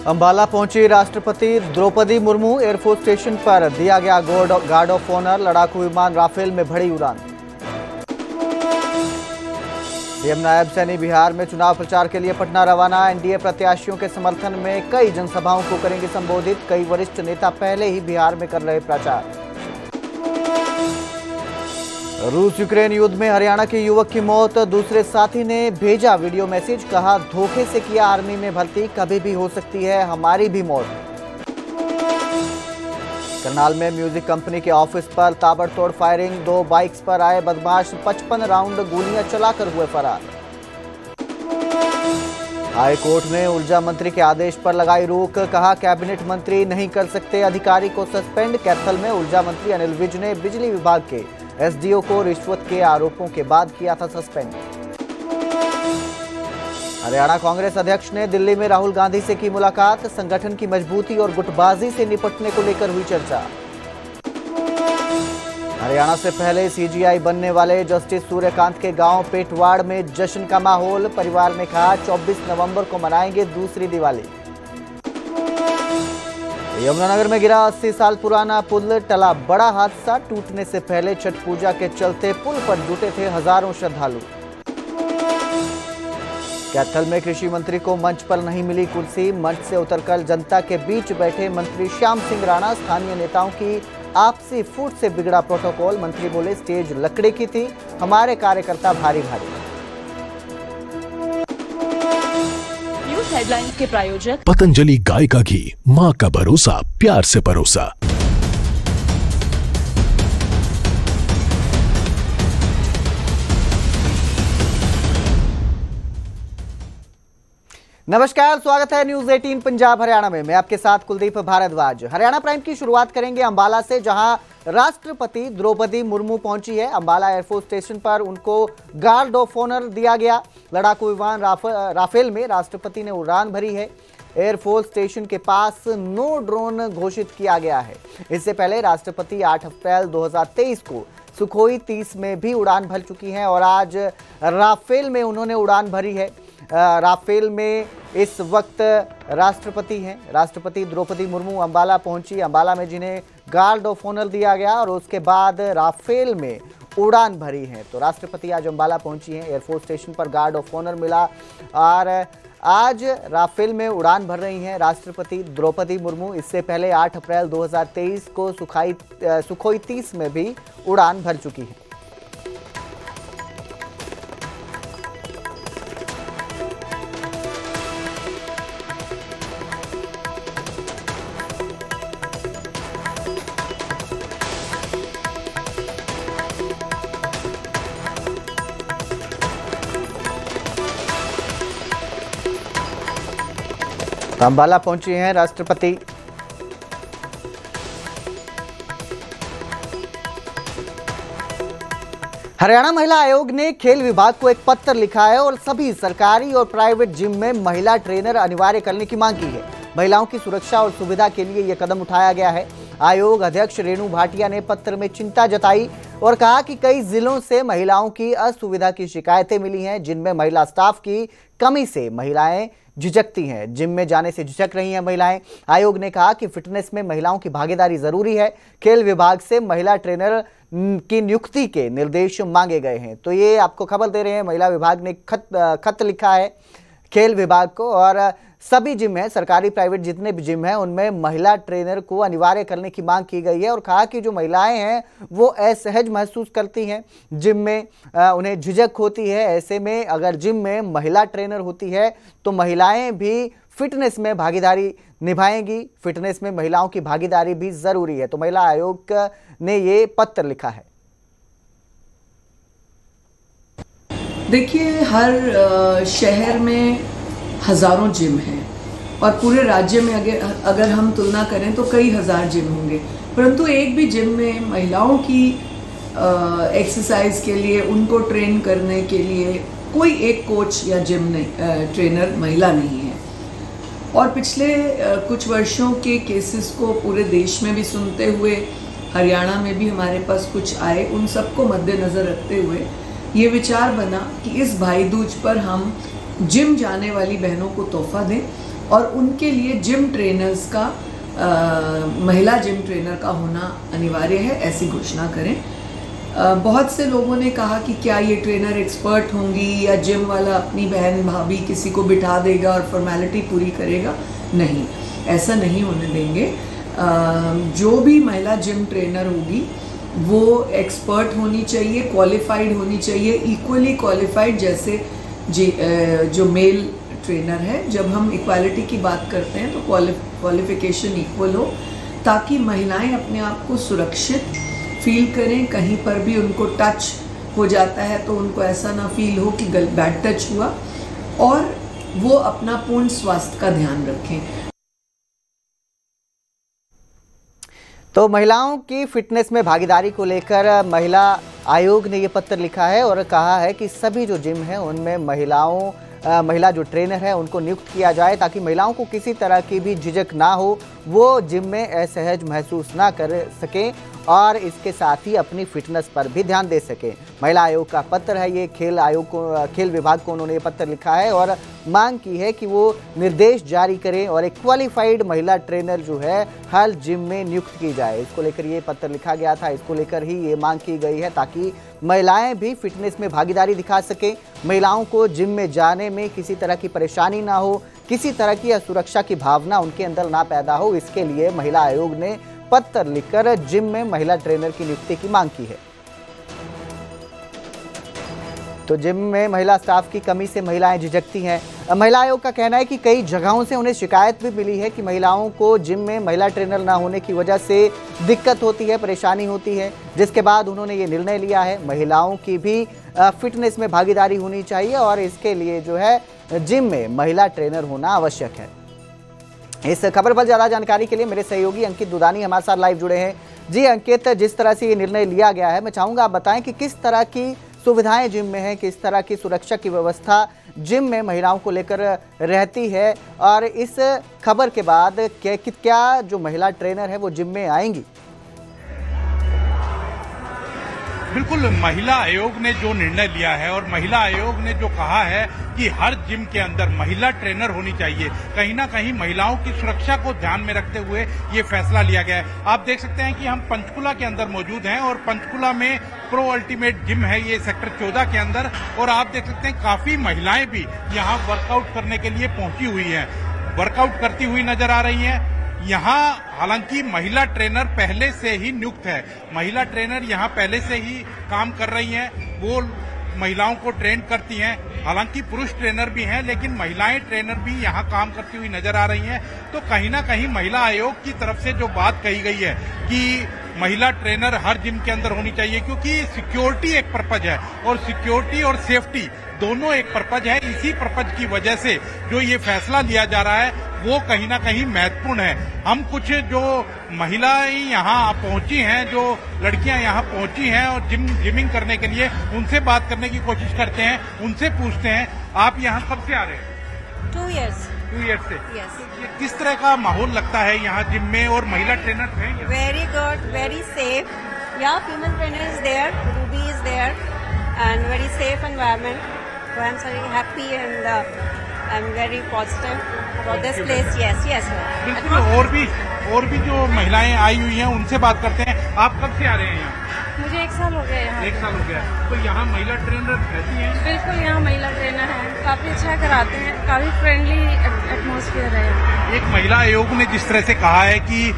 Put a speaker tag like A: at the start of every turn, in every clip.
A: अंबाला पहुंची राष्ट्रपति Draupadi Murmu. Air force station पर दिया गया गार्ड ऑफ ऑनर। लड़ाकू विमान राफेल में भरी उड़ान। सीएम नायब सैनी बिहार में चुनाव प्रचार के लिए पटना रवाना। एनडीए प्रत्याशियों के समर्थन में कई जनसभाओं को करेंगे संबोधित। कई वरिष्ठ नेता पहले ही बिहार में कर रहे प्रचार। रूस यूक्रेन युद्ध में हरियाणा के युवक की मौत। दूसरे साथी ने भेजा वीडियो मैसेज, कहा धोखे से किया आर्मी में भर्ती, कभी भी हो सकती है हमारी भी मौत। करनाल में म्यूजिक कंपनी के ऑफिस पर ताबड़तोड़ फायरिंग। 2 बाइक्स पर आए बदमाश 55 राउंड गोलियां चलाकर हुए फरार। हाई कोर्ट ने ऊर्जा मंत्री के आदेश पर लगाई रोक, कहा कैबिनेट मंत्री नहीं कर सकते अधिकारी को सस्पेंड। कैथल में ऊर्जा मंत्री अनिल विज ने बिजली विभाग के एसडीओ को रिश्वत के आरोपों के बाद किया था सस्पेंड। हरियाणा कांग्रेस अध्यक्ष ने दिल्ली में राहुल गांधी से की मुलाकात। संगठन की मजबूती और गुटबाजी से निपटने को लेकर हुई चर्चा। हरियाणा से पहले सीजीआई बनने वाले जस्टिस सूर्यकांत के गांव पेटवाड़ में जश्न का माहौल। परिवार ने कहा 24 नवंबर को मनाएंगे दूसरी दिवाली। यमुनानगर में गिरा 80 साल पुराना पुल, टला बड़ा हादसा। टूटने से पहले छठ पूजा के चलते पुल पर जुटे थे हजारों श्रद्धालु। कैथल में कृषि मंत्री को मंच पर नहीं मिली कुर्सी। मंच से उतरकर जनता के बीच बैठे मंत्री श्याम सिंह राणा। स्थानीय नेताओं की आपसी फूट से बिगड़ा प्रोटोकॉल। मंत्री बोले स्टेज लकड़े की थी, हमारे कार्यकर्ता भारी भारी।
B: हेडलाइंस के प्रायोजक
C: पतंजलि गाय का घी, माँ का भरोसा, प्यार से परोसा।
A: नमस्कार, स्वागत है न्यूज 18 पंजाब हरियाणा में। मैं आपके साथ कुलदीप भारद्वाज। हरियाणा प्राइम की शुरुआत करेंगे अंबाला से, जहां राष्ट्रपति द्रौपदी मुर्मू पहुंची है। अंबाला एयरफोर्स स्टेशन पर उनको गार्ड ऑफ ऑनर दिया गया। लड़ाकू विमान राफेल में राष्ट्रपति ने उड़ान भरी है। एयरफोर्स स्टेशन के पास नो ड्रोन घोषित किया गया है। इससे पहले राष्ट्रपति 8 अप्रैल 2023 को सुखोई 30 में भी उड़ान भर चुकी हैं और आज राफेल में उन्होंने उड़ान भरी है। राफेल में इस वक्त राष्ट्रपति हैं। राष्ट्रपति द्रौपदी मुर्मू अंबाला पहुंची। अंबाला में जिन्हें गार्ड ऑफ ऑनर दिया गया और उसके बाद राफेल में उड़ान भरी है। तो राष्ट्रपति आज अंबाला पहुंची हैं। एयरफोर्स स्टेशन पर गार्ड ऑफ ऑनर मिला और आज राफेल में उड़ान भर रही हैं राष्ट्रपति द्रौपदी मुर्मू। इससे पहले 8 अप्रैल 2023 को सुखोई 30 में भी उड़ान भर चुकी है। अंबाला पहुंची हैं राष्ट्रपति। हरियाणा महिला आयोग ने खेल विभाग को एक पत्र लिखा है और सभी सरकारी और प्राइवेट जिम में महिला ट्रेनर अनिवार्य करने की मांग की है। महिलाओं की सुरक्षा और सुविधा के लिए यह कदम उठाया गया है। आयोग अध्यक्ष रेणु भाटिया ने पत्र में चिंता जताई और कहा कि कई जिलों से महिलाओं की असुविधा की शिकायतें मिली हैं, जिनमें महिला स्टाफ की कमी से महिलाएं झिझकती हैं। जिम में जाने से झिझक रही हैं महिलाएं। आयोग ने कहा कि फिटनेस में महिलाओं की भागीदारी जरूरी है। खेल विभाग से महिला ट्रेनर की नियुक्ति के निर्देश मांगे गए हैं। तो ये आपको खबर दे रहे हैं, महिला विभाग ने खत लिखा है खेल विभाग को और सभी जिम है, सरकारी प्राइवेट जितने भी जिम हैं उनमें महिला ट्रेनर को अनिवार्य करने की मांग की गई है और कहा कि जो महिलाएं हैं वो असहज महसूस करती हैं, जिम में उन्हें झिझक होती है। ऐसे में अगर जिम में महिला ट्रेनर होती है तो महिलाएं भी फिटनेस में भागीदारी निभाएंगी। फिटनेस में महिलाओं की भागीदारी भी जरूरी है। तो महिला आयोग ने ये पत्र लिखा है।
D: देखिए, हर शहर में हजारों जिम हैं और पूरे राज्य में अगर हम तुलना करें तो कई हजार जिम होंगे, परंतु एक भी जिम में महिलाओं की एक्सरसाइज के लिए, उनको ट्रेन करने के लिए कोई एक कोच या जिम ट्रेनर महिला नहीं है। और पिछले कुछ वर्षों के केसेस को पूरे देश में भी सुनते हुए हरियाणा में भी हमारे पास कुछ आए, उन सबको मद्देनज़र रखते हुए ये विचार बना कि इस भाई दूज पर हम जिम जाने वाली बहनों को तोहफा दें और उनके लिए जिम ट्रेनर्स का महिला जिम ट्रेनर का होना अनिवार्य है, ऐसी घोषणा करें। बहुत से लोगों ने कहा कि क्या ये ट्रेनर एक्सपर्ट होंगी या जिम वाला अपनी बहन भाभी किसी को बिठा देगा और फॉर्मेलिटी पूरी करेगा। नहीं, ऐसा नहीं होने देंगे। जो भी महिला जिम ट्रेनर होगी वो एक्सपर्ट होनी चाहिए, क्वालिफाइड होनी चाहिए, इक्वली क्वालिफाइड जैसे जो मेल ट्रेनर है। जब हम इक्वालिटी की बात करते हैं तो क्वालिफिकेशन इक्वल हो, ताकि महिलाएं अपने आप को सुरक्षित फील करें। कहीं पर भी उनको टच हो जाता है तो उनको ऐसा ना फील हो कि बैड टच हुआ, और वो अपना पूर्ण स्वास्थ्य का ध्यान रखें।
A: तो महिलाओं की फिटनेस में भागीदारी को लेकर महिला आयोग ने ये पत्र लिखा है और कहा है कि सभी जो जिम हैं उनमें महिला जो ट्रेनर है उनको नियुक्त किया जाए, ताकि महिलाओं को किसी तरह की भी झिझक ना हो, वो जिम में असहज महसूस ना कर सकें और इसके साथ ही अपनी फिटनेस पर भी ध्यान दे सकें। महिला आयोग का पत्र है ये, खेल विभाग को उन्होंने ये पत्र लिखा है और मांग की है कि वो निर्देश जारी करें और एक क्वालिफाइड महिला ट्रेनर जो है हर जिम में नियुक्त की जाए। इसको लेकर ये पत्र लिखा गया था, इसको लेकर ही ये मांग की गई है ताकि महिलाएं भी फिटनेस में भागीदारी दिखा सकें, महिलाओं को जिम में जाने में किसी तरह की परेशानी ना हो, किसी तरह की असुरक्षा की भावना उनके अंदर ना पैदा हो। इसके लिए महिला आयोग ने पत्र लिखकर जिम में महिला ट्रेनर की नियुक्ति की मांग की है। तो जिम में महिला स्टाफ की कमी से महिलाएं झिझकती हैं। महिला आयोग का कहना है कि कई जगहों से उन्हें शिकायत भी मिली है कि महिलाओं को जिम में महिला ट्रेनर ना होने की वजह से दिक्कत होती है, परेशानी होती है, जिसके बाद उन्होंने ये निर्णय लिया है महिलाओं की भी फिटनेस में भागीदारी होनी चाहिए और इसके लिए जो है जिम में महिला ट्रेनर होना आवश्यक है। इस खबर पर ज्यादा जानकारी के लिए मेरे सहयोगी अंकित दुदानी हमारे साथ लाइव जुड़े हैं। जी अंकित, जिस तरह से ये निर्णय लिया गया है, मैं चाहूंगा आप बताएं कि किस तरह की सुविधाएं जिम में हैं, किस तरह की सुरक्षा की व्यवस्था जिम में महिलाओं को लेकर रहती है, और इस खबर के बाद क्या जो महिला ट्रेनर है वो जिम में आएंगी?
B: बिल्कुल, महिला आयोग ने जो निर्णय लिया है और महिला आयोग ने जो कहा है कि हर जिम के अंदर महिला ट्रेनर होनी चाहिए, कहीं ना कहीं महिलाओं की सुरक्षा को ध्यान में रखते हुए ये फैसला लिया गया है। आप देख सकते हैं कि हम पंचकुला के अंदर मौजूद हैं और पंचकुला में प्रो अल्टीमेट जिम है ये सेक्टर 14 के अंदर, और आप देख सकते हैं काफी महिलाएं भी यहाँ वर्कआउट करने के लिए पहुंची हुई हैं, वर्कआउट करती हुई नजर आ रही हैं। यहाँ हालांकि महिला ट्रेनर पहले से ही नियुक्त है, महिला ट्रेनर यहाँ पहले से ही काम कर रही हैं, वो महिलाओं को ट्रेन करती हैं। हालांकि पुरुष ट्रेनर भी हैं लेकिन महिलाएं ट्रेनर भी यहाँ काम करती हुई नजर आ रही हैं। तो कहीं ना कहीं महिला आयोग की तरफ से जो बात कही गई है कि महिला ट्रेनर हर जिम के अंदर होनी चाहिए, क्योंकि सिक्योरिटी एक पर्पज है और सिक्योरिटी और सेफ्टी दोनों एक पर्पज है। इसी पर्पज की वजह से जो ये फैसला लिया जा रहा है वो कहीं ना कहीं महत्वपूर्ण है। हम कुछ जो महिलाएं यहाँ पहुंची हैं, जो लड़कियां यहाँ पहुंची हैं और जिमिंग करने के लिए, उनसे बात करने की कोशिश करते हैं, उनसे पूछते हैं आप यहाँ कब से आ रहे हैं?
E: 2 years.
B: 2 years से।
E: Yes.
B: किस तरह का माहौल लगता है यहाँ जिम में और महिला ट्रेनर हैं?
E: Very good, very safe. Yeah, female trainer is there, Ruby is there, and very safe environment. So I'm very happy and I'm very positive for this place. Yes, yes.
B: बिल्कुल, और भी जो महिलाएं आई हुई हैं उनसे बात करते हैं। आप कब से आ रहे हैं यहाँ?
E: मुझे 1 साल हो गया यहाँ।
B: 1 साल हो गया। तो यहाँ महिला ट्रेनर रहती हैं?
E: बिल्कुल, यहाँ महिला ट्रेनर है, काफी अच्छा कराते हैं, काफी फ्रेंडली एटमॉस्फेयर है।
B: एक महिला आयोग ने जिस तरह से कहा है कि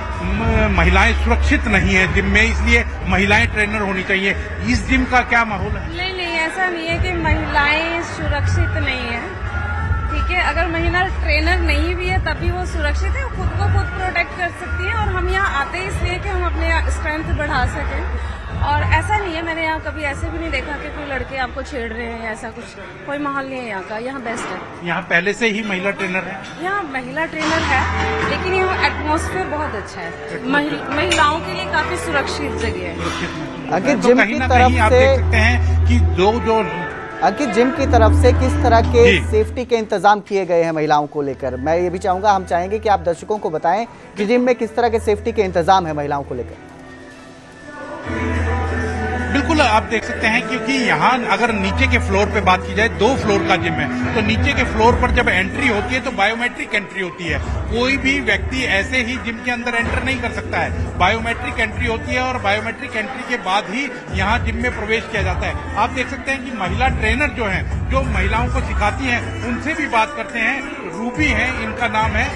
B: महिलाएं सुरक्षित नहीं है जिम में, इसलिए महिलाएं ट्रेनर होनी चाहिए, इस जिम का क्या माहौल है?
E: नहीं, ऐसा नहीं है कि महिलाएं सुरक्षित नहीं है। ठीक है, अगर महिला ट्रेनर नहीं भी है तभी वो सुरक्षित है, खुद को खुद प्रोटेक्ट कर सकती है। और हम यहाँ आते हैं इसलिए कि हम अपने स्ट्रेंथ बढ़ा सकें। और ऐसा नहीं है, मैंने यहाँ कभी ऐसे भी नहीं देखा कि कोई लड़के आपको छेड़ रहे हैं, ऐसा कुछ कोई माहौल नहीं है यहाँ का। यहाँ बेस्ट है। यहाँ
B: पहले से ही महिला ट्रेनर है?
E: यहाँ महिला ट्रेनर है, लेकिन यहाँ एटमॉस्फेयर बहुत अच्छा है, महिलाओं के लिए काफी सुरक्षित जगह है।
A: अगर जिम की तरफ से
B: आप देख सकते हैं कि जो
A: अंकित, जिम की तरफ से किस तरह के सेफ्टी के इंतजाम किए गए हैं महिलाओं को लेकर? मैं ये भी चाहूंगा, हम चाहेंगे कि आप दर्शकों को बताएं कि जिम में किस तरह के सेफ्टी के इंतजाम है महिलाओं को लेकर।
B: बिल्कुल, आप देख सकते हैं, क्योंकि यहाँ अगर नीचे के फ्लोर पे बात की जाए, 2 फ्लोर का जिम है, तो नीचे के फ्लोर पर जब एंट्री होती है तो बायोमेट्रिक एंट्री होती है। कोई भी व्यक्ति ऐसे ही जिम के अंदर एंटर नहीं कर सकता है, बायोमेट्रिक एंट्री होती है और बायोमेट्रिक एंट्री के बाद ही यहाँ जिम में प्रवेश किया जाता है। आप देख सकते हैं कि महिला ट्रेनर जो हैं, जो महिलाओं को सिखाती हैं, उनसे भी बात करते हैं। रूबी है इनका नाम है।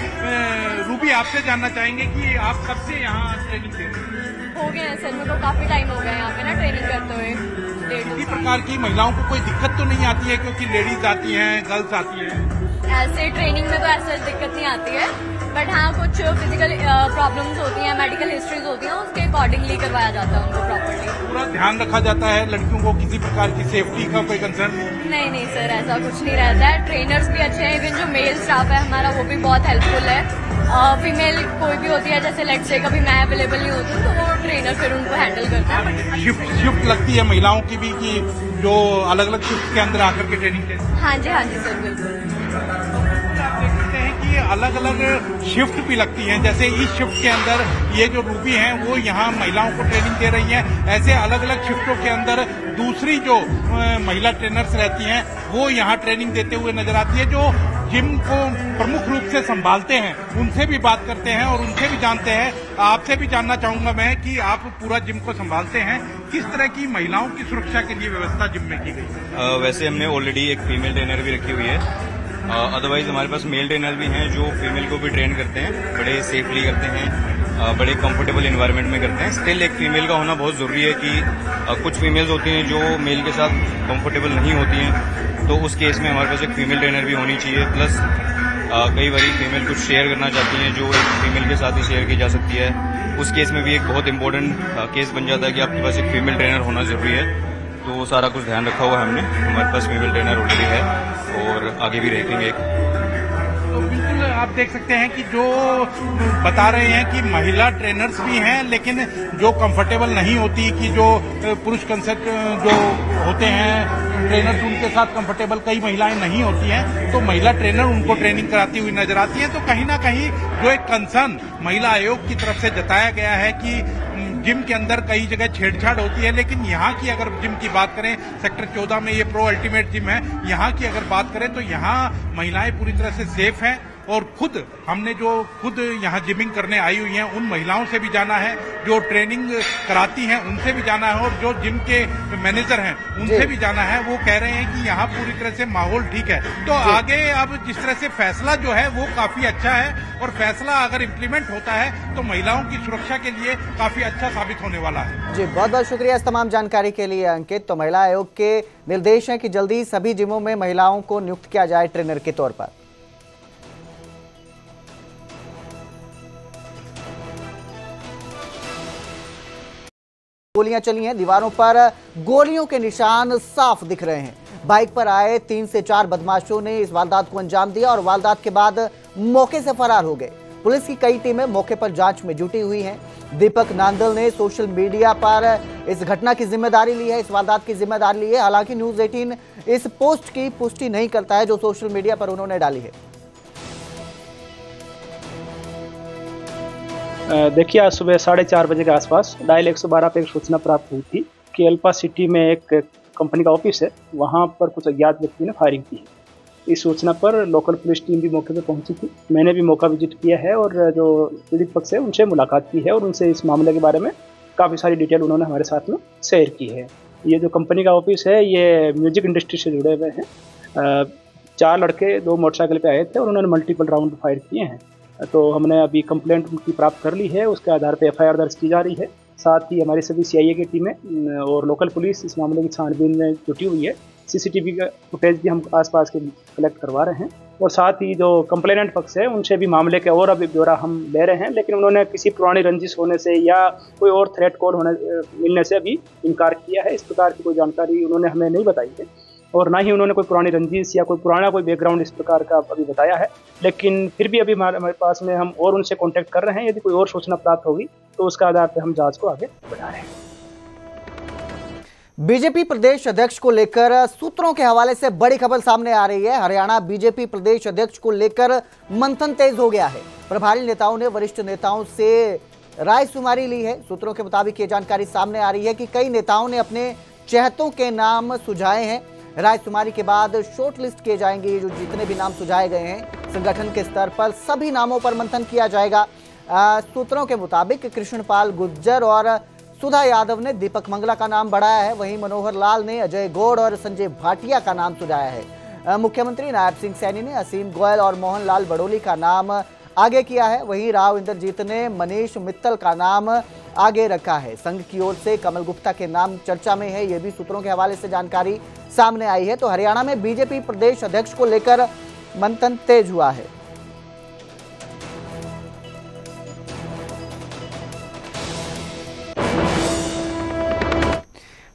B: रूबी, आपसे जानना चाहेंगे कि आप कब से यहाँ ट्रेनिंग दे रहे हैं?
F: हो गए हैं सर, मेरे को काफी टाइम हो गया यहाँ पे ना ट्रेनिंग करते हुए।
B: किसी प्रकार की महिलाओं को कोई दिक्कत तो नहीं आती है, क्योंकि लेडीज आती हैं, गर्ल्स आती हैं?
F: ऐसे ट्रेनिंग में तो ऐसे दिक्कत नहीं आती है, बट हाँ कुछ फिजिकल प्रॉब्लम्स होती हैं, मेडिकल हिस्ट्रीज होती हैं, उसके अकॉर्डिंगली करवाया जाता है उनको प्रॉपर्ली।
B: पूरा ध्यान रखा जाता है लड़कियों को, किसी प्रकार की सेफ्टी का कोई कंसर्न?
F: नहीं सर, ऐसा कुछ नहीं रहता है। ट्रेनर्स भी अच्छे हैं, इवन जो मेल स्टाफ है हमारा वो भी बहुत हेल्पफुल है। फीमेल कोई भी होती है, जैसे लेट्स से कभी मैं अवेलेबल नहीं होती हूँ, तो वो ट्रेनर फिर उनको हैंडल करता है।
B: शिफ्ट लगती है महिलाओं की भी, कि जो अलग अलग शिफ्ट के अंदर आकर के ट्रेनिंग देती है?
F: हाँ जी सर, बिल्कुल।
B: आप देख सकते हैं कि अलग अलग शिफ्ट भी लगती हैं। जैसे इस शिफ्ट के अंदर ये जो रूबी हैं वो यहाँ महिलाओं को ट्रेनिंग दे रही हैं। ऐसे अलग अलग शिफ्टों के अंदर दूसरी जो महिला ट्रेनर्स रहती हैं वो यहाँ ट्रेनिंग देते हुए नजर आती है। जो जिम को प्रमुख रूप से संभालते हैं उनसे भी बात करते हैं और उनसे भी जानते हैं। आपसे भी जानना चाहूंगा मैं कि आप पूरा जिम को संभालते हैं, किस तरह की महिलाओं की सुरक्षा के लिए व्यवस्था जिम में की गई?
G: वैसे हमने ऑलरेडी एक फीमेल ट्रेनर भी रखी हुई है। अदरवाइज हमारे पास मेल ट्रेनर भी हैं जो फीमेल को भी ट्रेन करते हैं, बड़े सेफली करते हैं, बड़े कंफर्टेबल इन्वायरमेंट में करते हैं। स्टिल एक फीमेल का होना बहुत जरूरी है कि कुछ फीमेल्स होती हैं जो मेल के साथ कंफर्टेबल नहीं होती हैं, तो उस केस में हमारे पास एक फीमेल ट्रेनर भी होनी चाहिए। प्लस कई बार फीमेल कुछ शेयर करना चाहती हैं जो एक फीमेल के साथ ही शेयर की जा सकती है, उस केस में भी एक बहुत इंपॉर्टेंट केस बन जाता है कि आपके पास एक फीमेल ट्रेनर होना जरूरी है। तो वो सारा कुछ ध्यान रखा हुआ है हमने। हमारे पास फीमेल ट्रेनर ऑलरेडी है और आगे भी रहेंगे।
B: तो बिल्कुल आप देख सकते हैं कि जो बता रहे हैं कि महिला ट्रेनर्स भी हैं, लेकिन जो कंफर्टेबल नहीं होती, कि जो पुरुष कंसेप्ट जो होते हैं ट्रेनर्स उनके साथ कंफर्टेबल कई महिलाएं नहीं होती हैं, तो महिला ट्रेनर उनको ट्रेनिंग कराती हुई नजर आती हैं। तो कहीं ना कहीं जो एक कंसर्न महिला आयोग की तरफ से जताया गया है कि जिम के अंदर कई जगह छेड़छाड़ होती है, लेकिन यहाँ की अगर जिम की बात करें, सेक्टर 14 में ये प्रो अल्टीमेट जिम है, यहाँ की अगर बात करें तो यहाँ महिलाएं पूरी तरह से सेफ हैं। और हमने जो खुद यहाँ जिमिंग करने आई हुई हैं उन महिलाओं से भी जाना है, जो ट्रेनिंग कराती हैं उनसे भी जाना है, और जो जिम के मैनेजर हैं उनसे भी जाना है। वो कह रहे हैं कि यहाँ पूरी तरह से माहौल ठीक है। तो आगे अब जिस तरह से फैसला जो है वो काफी अच्छा है, और फैसला अगर इम्प्लीमेंट होता है तो महिलाओं की सुरक्षा के लिए काफी अच्छा साबित होने वाला है।
A: जी, बहुत बहुत शुक्रिया इस तमाम जानकारी के लिए अंकित। तो महिला आयोग के निर्देश हैं कि जल्दी सभी जिमों में महिलाओं को नियुक्त किया जाए ट्रेनर के तौर पर। गोलियां चली हैं, दीवारों पर गोलियों के निशान साफ दिख रहे हैं। बाइक पर आए 3 से 4 बदमाशों ने इस वारदात को अंजाम दिया और वारदात के बाद मौके से फरार हो गए। पुलिस की कई टीमें मौके पर जांच में जुटी हुई हैं। दीपक नांदल ने सोशल मीडिया पर इस घटना की जिम्मेदारी ली है, इस वारदात की जिम्मेदारी ली है। हालांकि न्यूज़ 18 इस पोस्ट की पुष्टि नहीं करता है जो सोशल मीडिया पर उन्होंने डाली है।
H: देखिए, आज सुबह 4:30 बजे के आसपास डायल 112 पे एक सूचना प्राप्त हुई थी कि अल्फा सिटी में एक कंपनी का ऑफिस है, वहां पर कुछ अज्ञात व्यक्ति ने फायरिंग की है। इस सूचना पर लोकल पुलिस टीम भी मौके पर पहुंची थी। मैंने भी मौका विजिट किया है और जो पीड़ित पक्ष है उनसे मुलाकात की है और उनसे इस मामले के बारे में काफ़ी सारी डिटेल उन्होंने हमारे साथ में शेयर की है। ये जो कंपनी का ऑफिस है ये म्यूजिक इंडस्ट्री से जुड़े हुए हैं। 4 लड़के 2 मोटरसाइकिल पे आए थे और उन्होंने मल्टीपल राउंड फायर किए हैं। तो हमने अभी कंप्लेंट उनकी प्राप्त कर ली है, उसके आधार पर FIR दर्ज की जा रही है। साथ ही हमारी सभी CIA की टीमें और लोकल पुलिस इस मामले की छानबीन में जुटी हुई है। CCTV का फुटेज भी हम आसपास के कलेक्ट करवा रहे हैं और साथ ही जो कंप्लेनेंट पक्ष है उनसे भी मामले के और अभी ब्यौरा हम ले रहे हैं, लेकिन उन्होंने किसी पुरानी रंजिश होने से या कोई और थ्रेट कॉल मिलने से अभी इनकार किया है। इस प्रकार की कोई जानकारी उन्होंने हमें नहीं बताई है और ना ही उन्होंने कोई पुरानी रंजिश या कोई पुराना कोई बैकग्राउंड इस प्रकार का अभी बताया है। लेकिन फिर भी अभी हमारे पास में हम और उनसे कांटेक्ट कर रहे हैं। यदि कोई और सूचना प्राप्त होगी तो उसका आधार पर हम जांच को आगे बढ़ा रहे हैं।
A: बीजेपी प्रदेश अध्यक्ष को लेकर सूत्रों के हवाले से बड़ी खबर सामने आ रही है। हरियाणा बीजेपी प्रदेश अध्यक्ष को लेकर मंथन तेज हो गया है। प्रभारी नेताओं ने वरिष्ठ नेताओं से राय शुमारी ली है। सूत्रों के मुताबिक ये जानकारी सामने आ रही है कि कई नेताओं ने अपने चेहतों के नाम सुझाए हैं। रायशुमारी के बाद शॉर्टलिस्ट किए जाएंगे। ये जो जितने भी नाम सुझाए गए हैं संगठन के स्तर पर, सभी नामों पर मंथन किया जाएगा। सूत्रों के मुताबिक कृष्णपाल गुर्जर और सुधा यादव ने दीपक मंगला का नाम बढ़ाया है। वहीं मनोहर लाल ने अजय गौड़ और संजय भाटिया का नाम सुझाया है। मुख्यमंत्री नायब सिंह सैनी ने असीम गोयल और मोहन लाल बड़ोली का नाम आगे किया है। वहीं राव इंद्रजीत ने मनीष मित्तल का नाम आगे रखा है। संघ की ओर से कमल गुप्ता के नाम चर्चा में है। ये भी सूत्रों के हवाले से जानकारी सामने आई है। तो हरियाणा में बीजेपी प्रदेश अध्यक्ष को लेकर मंथन तेज हुआ है।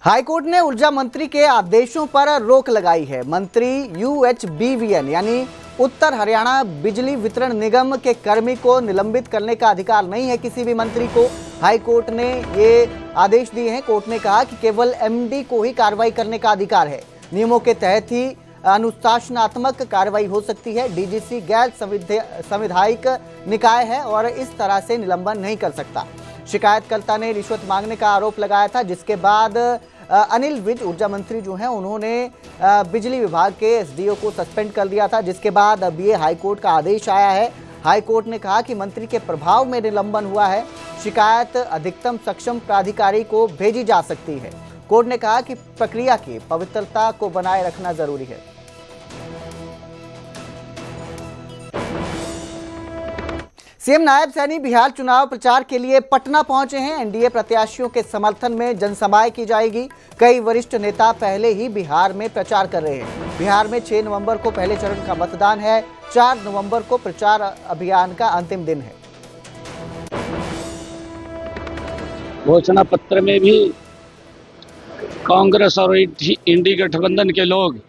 A: हाईकोर्ट ने ऊर्जा मंत्री के आदेशों पर रोक लगाई है। मंत्री UHBVN यानी उत्तर हरियाणा बिजली वितरण निगम के कर्मी को निलंबित करने का अधिकार नहीं है किसी भी मंत्री को। हाईकोर्ट ने ये आदेश दिए हैं। कोर्ट ने कहा कि केवल MD को ही कार्रवाई करने का अधिकार है। नियमों के तहत ही अनुशासनात्मक कार्रवाई हो सकती है। DGC गैर संवैधानिक निकाय है और इस तरह से निलंबन नहीं कर सकता। शिकायतकर्ता ने रिश्वत मांगने का आरोप लगाया था, जिसके बाद अनिल विज ऊर्जा मंत्री जो हैं उन्होंने बिजली विभाग के SDO को सस्पेंड कर दिया था, जिसके बाद अब ये हाईकोर्ट का आदेश आया है। हाईकोर्ट ने कहा कि मंत्री के प्रभाव में निलंबन हुआ है। शिकायत अधिकतम सक्षम प्राधिकारी को भेजी जा सकती है। कोर्ट ने कहा कि प्रक्रिया की पवित्रता को बनाए रखना जरूरी है। सीएम नायब सैनी बिहार चुनाव प्रचार के लिए पटना पहुंचे हैं। एनडीए प्रत्याशियों के समर्थन में जनसभाएं की जाएगी। कई वरिष्ठ नेता पहले ही बिहार में प्रचार कर रहे हैं। बिहार में 6 नवंबर को पहले चरण का मतदान है। 4 नवंबर को प्रचार अभियान का अंतिम दिन है।
I: घोषणा पत्र में भी कांग्रेस और इंडी गठबंधन के लोग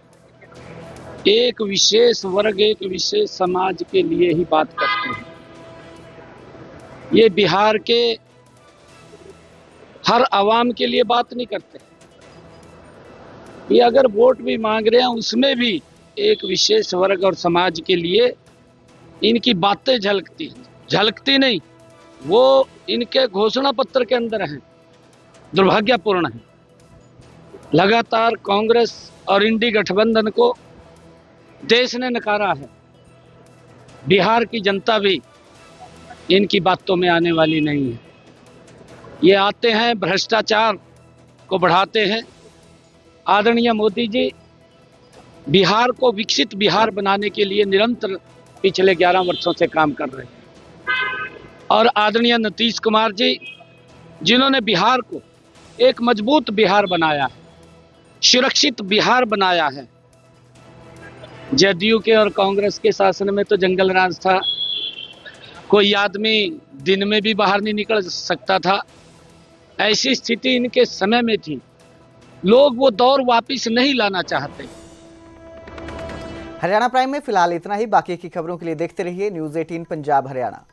I: एक विशेष वर्ग, एक विशेष समाज के लिए ही बात करते हैं। ये बिहार के हर आवाम के लिए बात नहीं करते। ये अगर वोट भी मांग रहे हैं उसमें भी एक विशेष वर्ग और समाज के लिए इनकी बातें झलकती नहीं, वो इनके घोषणा पत्र के अंदर हैं। दुर्भाग्यपूर्ण है। लगातार कांग्रेस और इंडी गठबंधन को देश ने नकारा है। बिहार की जनता भी इनकी बातों में आने वाली नहीं है। ये आते हैं, भ्रष्टाचार को बढ़ाते हैं। आदरणीय मोदी जी बिहार को विकसित बिहार बनाने के लिए निरंतर पिछले 11 वर्षों से काम कर रहे हैं। और आदरणीय नीतीश कुमार जी जिन्होंने बिहार को एक मजबूत बिहार बनाया है, सुरक्षित बिहार बनाया है। जदयू के और कांग्रेस के शासन में तो जंगल राज था। कोई आदमी दिन में भी बाहर नहीं निकल सकता था। ऐसी स्थिति इनके समय में थी। लोग वो दौर वापस नहीं लाना चाहते।
A: हरियाणा प्राइम में फिलहाल इतना ही। बाकी की खबरों के लिए देखते रहिए न्यूज़ 18 पंजाब हरियाणा।